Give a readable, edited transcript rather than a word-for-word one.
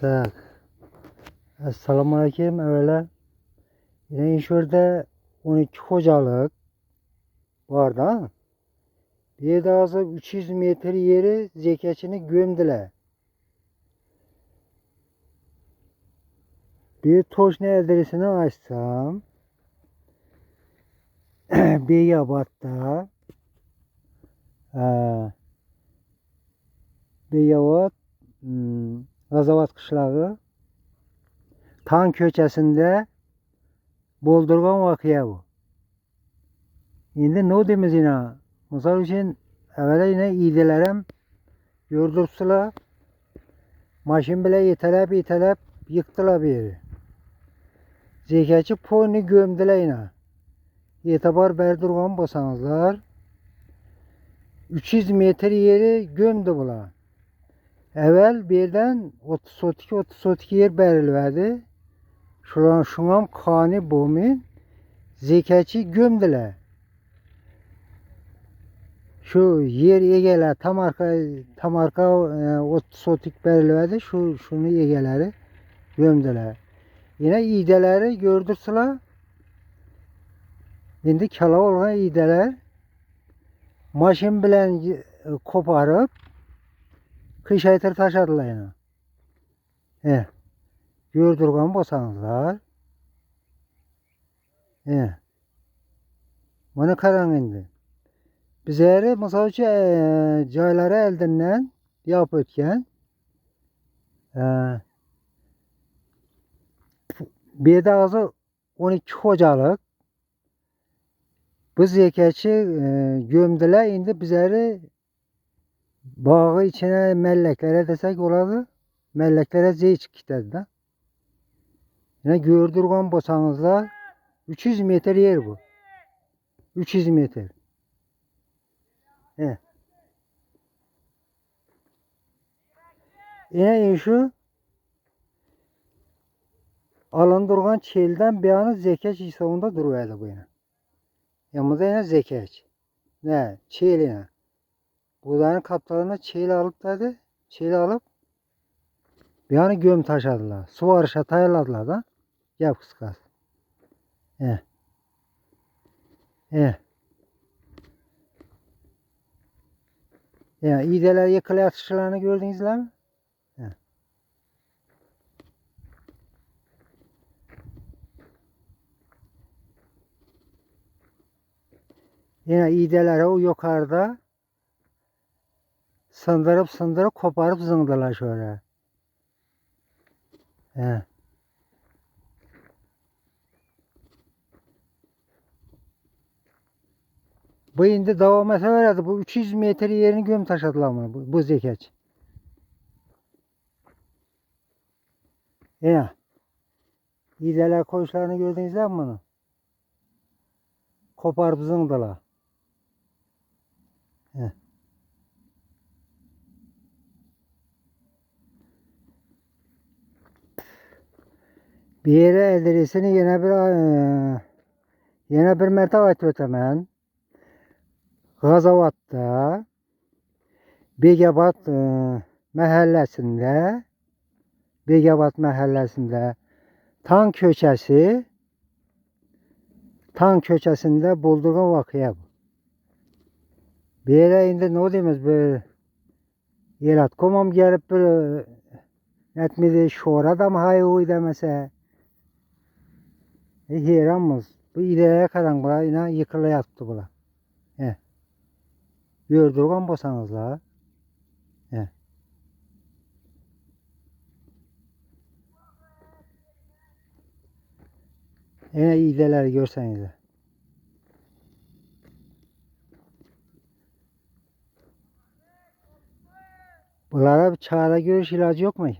Tak. Assalamualaikum evvela. Yine şurada 12 hocalık var da. Bir de azı 300 metre yeri zekatını gömdüler. Bir Toşne adresini açsam. Beyabat'ta. Beyabat Gazavat kışlağı. Tan köçesinde boldurgan vakıya bu. Şimdi ne demiz yine? Misal için evvela yine iğdelerim yordursular. Maşin bile itelep yıktılar bir yeri. Zekatçı poyunu gömdüler yine. Etibar berdurgan basanızlar. 300 metre yeri gömdü bula. Evvel birden 30 yer berilverdi. Şunam kani bomin zekatçı gömdüler. Şu yer egeler tam arka 30 berilverdi. Şunu egeleri gömdüler. Yine iğdeleri gördürsüler. Şimdi kala olan iğdeler maşin bilen koparıp kış aytır taşadılar yine. Gördürgen basanızlar. Bunu karan indi. Bizleri misal için cayları eldinden yap ötken bir de azı 12 hocalık bu zekatçı gömdüler indi bizleri bağı içine melleklere desek oladı. Melleklere zeyç kitledi. Yine gördürgen basanızlar 300 metre yer bu. 300 metre. Yine şu alındırgan çelden bir anı zekat hesabında duruyordu bu yine. Yalnız yine zekat. Ne? Çel yine. Buğdayın kaplarına çel alıp dedi. Çel alıp bir anı göm taşadılar. Su arışa tayladılar da. Yap kıskası. Ya iğdeler yıkılı atışlarını gördünüz mü? Yine iğdeleri o yukarıda sındırıp koparıp zındılar şöyle. Bu indi devam etse bu 300 metre yerini göm taşıdılar bunu bu zekat. İğdeler koyuşlarını gördünüz mü bunu? Koparıp zındılar. Bir yere adresini yine bir mertebe ötemen. Gazavat'ta Begabat mahallesinde Tan köçesinde buldurgan vakıya bu. Bir yere indi ne diyemiz bir yelat komam gelip bir etmedi şora da mı hayı demese heranmız bu ileriye karan bula yine yıkıla yattı bula. Gördürgen basanızlar. Yine iğdeleri görseniz. Bunlara bir çare görüş ilacı yok mu?